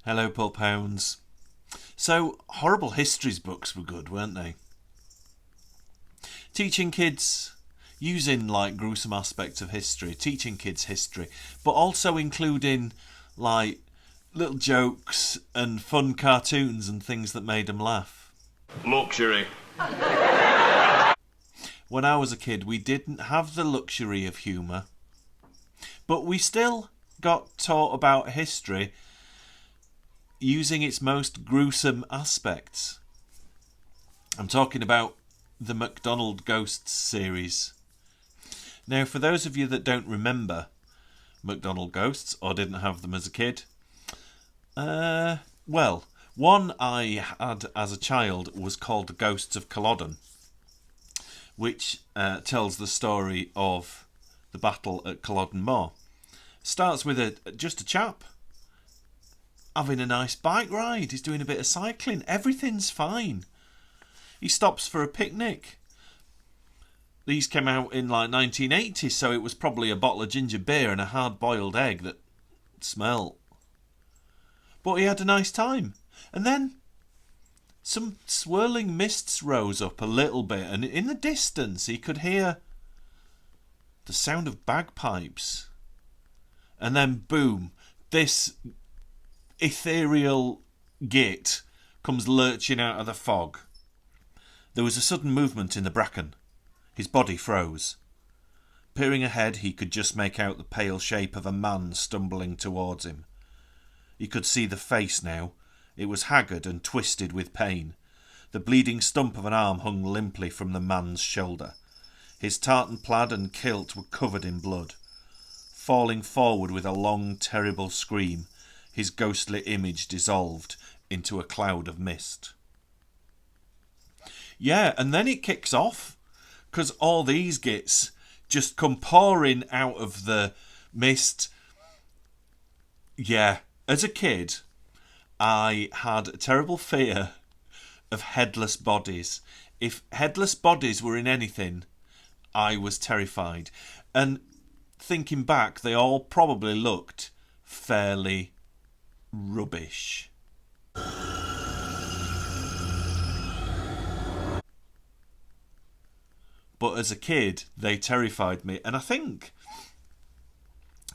Hello, Pulp Hounds. So, Horrible Histories books were good, weren't they? Teaching kids, using like gruesome aspects of history, teaching kids history, but also including like little jokes and fun cartoons and things that made them laugh. Luxury. When I was a kid, we didn't have the luxury of humour, but we still got taught about history using its most gruesome aspects. I'm talking about the Macdonald Ghosts series. Now, for those of you that don't remember Macdonald Ghosts or didn't have them as a kid, well, one I had as a child was called Ghosts of Culloden, which tells the story of the battle at Culloden Moor. Starts with just a chap having a nice bike ride. He's doing a bit of cycling. Everything's fine. He stops for a picnic. These came out in like 1980, so it was probably a bottle of ginger beer and a hard-boiled egg that smelt. But he had a nice time. And then some swirling mists rose up a little bit, and in the distance he could hear the sound of bagpipes. And then, boom, this ethereal git comes lurching out of the fog. There was a sudden movement in the bracken. His body froze. Peering ahead, he could just make out the pale shape of a man stumbling towards him. He could see the face now. It was haggard and twisted with pain. The bleeding stump of an arm hung limply from the man's shoulder. His tartan plaid and kilt were covered in blood. Falling forward with a long, terrible scream, his ghostly image dissolved into a cloud of mist. Yeah, and then it kicks off, because all these gits just come pouring out of the mist. Yeah, as a kid, I had a terrible fear of headless bodies. If headless bodies were in anything, I was terrified. And thinking back, they all probably looked fairly rubbish. But as a kid, they terrified me. And I think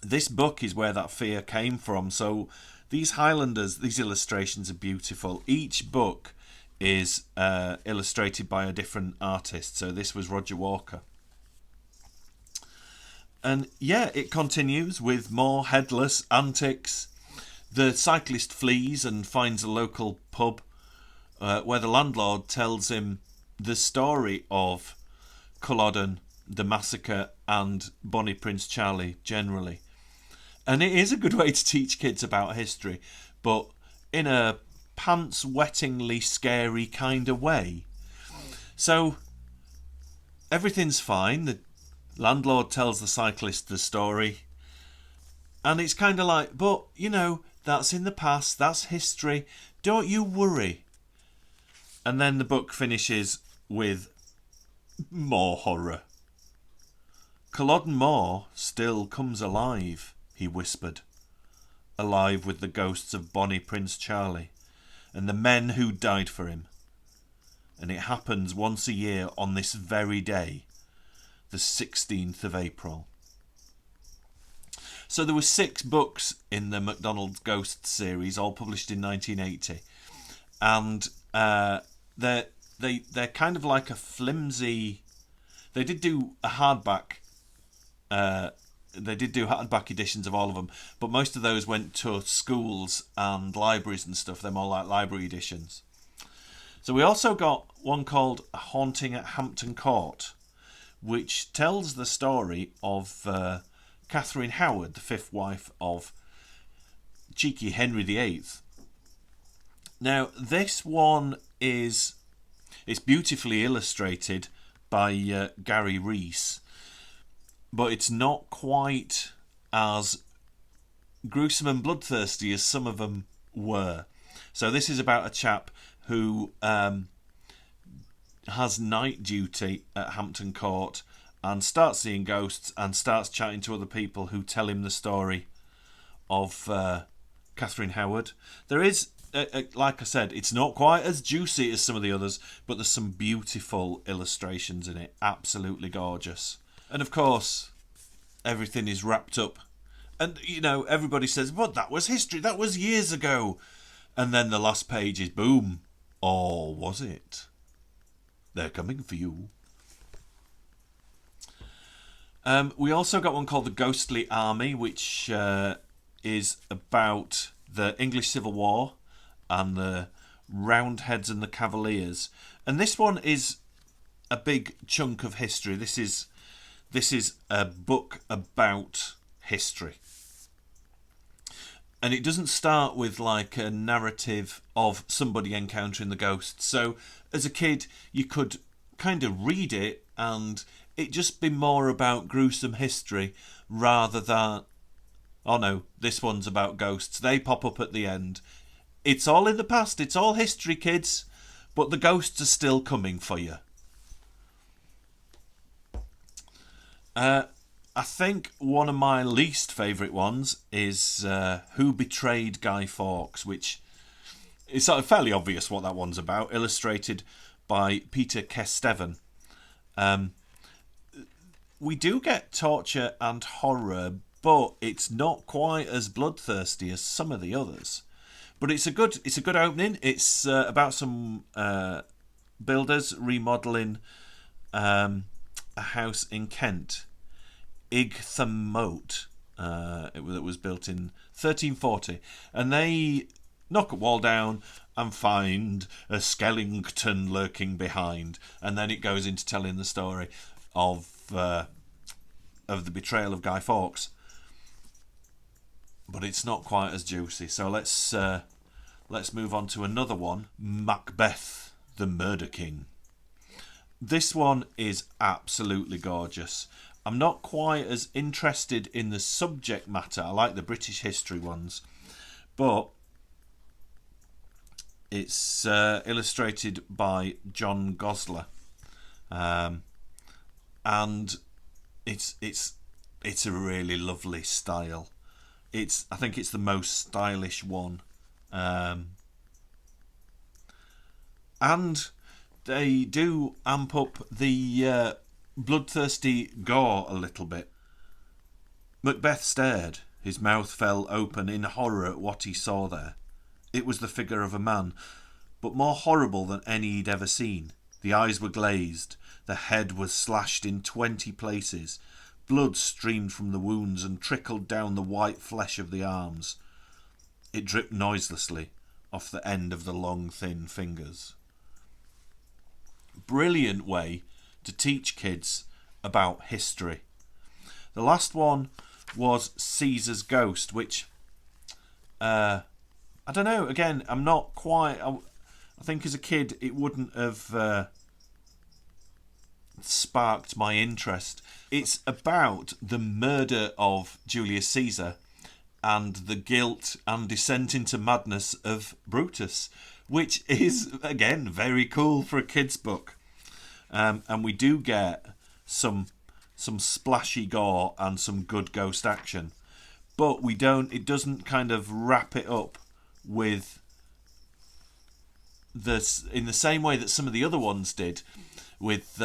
this book is where that fear came from. So these Highlanders, these illustrations are beautiful. Each book is illustrated by a different artist. So this was Roger Walker. And yeah, it continues with more headless antics. The cyclist flees and finds a local pub where the landlord tells him the story of Culloden, the massacre, and Bonnie Prince Charlie generally. And it is a good way to teach kids about history, but in a pants-wettingly scary kind of way. So everything's fine. The landlord tells the cyclist the story. And it's kind of like, but, you know, that's in the past, that's history, don't you worry. And then the book finishes with more horror. Culloden Moor still comes alive, he whispered. Alive with the ghosts of Bonnie Prince Charlie and the men who died for him. And it happens once a year on this very day, the 16th of April. So there were 6 books in the Macdonald Ghosts series, all published in 1980. And they're kind of like a flimsy. They did do a hardback. They did do hardback editions of all of them, but most of those went to schools and libraries and stuff. They're more like library editions. So we also got one called A Haunting at Hampton Court, which tells the story of Catherine Howard, the 5th wife of cheeky Henry VIII. Now, this one is beautifully illustrated by Gary Rees, but it's not quite as gruesome and bloodthirsty as some of them were. So this is about a chap who has night duty at Hampton Court and starts seeing ghosts and starts chatting to other people who tell him the story of Catherine Howard. There is, like I said, it's not quite as juicy as some of the others, but there's some beautiful illustrations in it. Absolutely gorgeous. And of course, everything is wrapped up. And, everybody says, but that was history. That was years ago. And then the last page is boom. Or was it? They're coming for you. We also got one called The Ghostly Army, which is about the English Civil War and the Roundheads and the Cavaliers. And this one is a big chunk of history. This is a book about history. And it doesn't start with like a narrative of somebody encountering the ghost. So as a kid, you could kind of read it and it just be more about gruesome history rather than, oh no, this one's about ghosts. They pop up at the end. It's all in the past. It's all history, kids. But the ghosts are still coming for you. I think one of my least favourite ones is Who Betrayed Guy Fawkes, which is sort of fairly obvious what that one's about, illustrated by Peter Kesteven. We do get torture and horror, but it's not quite as bloodthirsty as some of the others. But it's a good opening. It's about some builders remodelling a house in Kent, Igthamote. It was built in 1340, and they knock a wall down and find a skeleton lurking behind, and then it goes into telling the story of the betrayal of Guy Fawkes. But it's not quite as juicy. So let's move on to another one, Macbeth, the Murder King. This one is absolutely gorgeous. I'm not quite as interested in the subject matter. I like the British history ones, but it's illustrated by John Gosler, and it's a really lovely style. I think it's the most stylish one, and they do amp up the bloodthirsty gore a little bit. Macbeth stared. His mouth fell open in horror at what he saw there. It was the figure of a man, but more horrible than any he'd ever seen. The eyes were glazed. The head was slashed in 20 places. Blood streamed from the wounds and trickled down the white flesh of the arms. It dripped noiselessly off the end of the long, thin fingers. Brilliant way to teach kids about history. The last one was Caesar's Ghost, which I don't know. Again, I'm not quite. I think as a kid it wouldn't have sparked my interest. It's about the murder of Julius Caesar and the guilt and descent into madness of Brutus, which is again very cool for a kid's book. And we do get some splashy gore and some good ghost action, but it doesn't kind of wrap it up with this in the same way that some of the other ones did with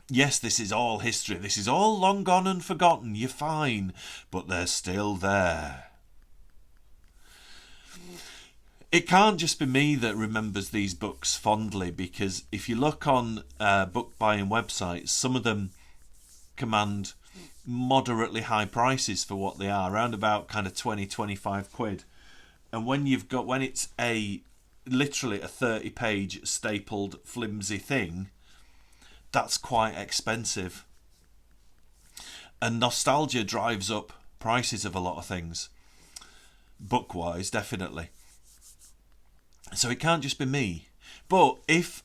yes, this is all history, this is all long gone and forgotten, you're fine, but they're still there. It can't just be me that remembers these books fondly, because if you look on book buying websites, some of them command moderately high prices for what they are, around about kind of 20-25 quid. And when it's literally a 30-page stapled flimsy thing, that's quite expensive. And nostalgia drives up prices of a lot of things, book-wise, definitely. So it can't just be me. But if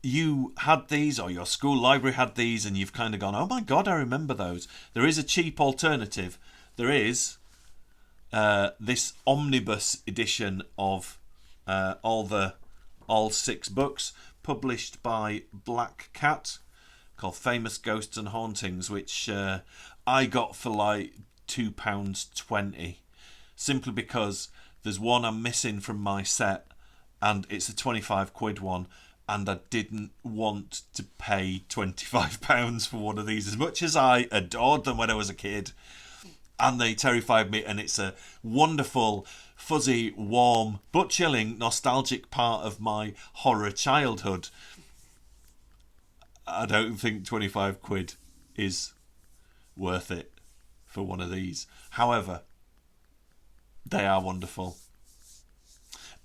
you had these, or your school library had these, and you've kind of gone, oh my God, I remember those, there is a cheap alternative. There is this omnibus edition of all 6 books, published by Black Cat, called Famous Ghosts and Hauntings, which I got for like £2.20. simply because there's one I'm missing from my set, and it's a 25 quid one, and I didn't want to pay £25 for one of these, as much as I adored them when I was a kid. And they terrified me, and it's a wonderful, fuzzy, warm, but chilling, nostalgic part of my horror childhood. I don't think 25 quid is worth it for one of these. However, they are wonderful.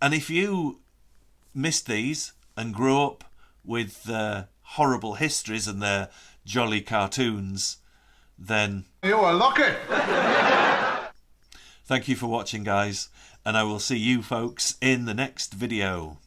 And if you missed these and grew up with their horrible histories and their jolly cartoons, then you are lucky. Thank you for watching, guys, and I will see you folks in the next video.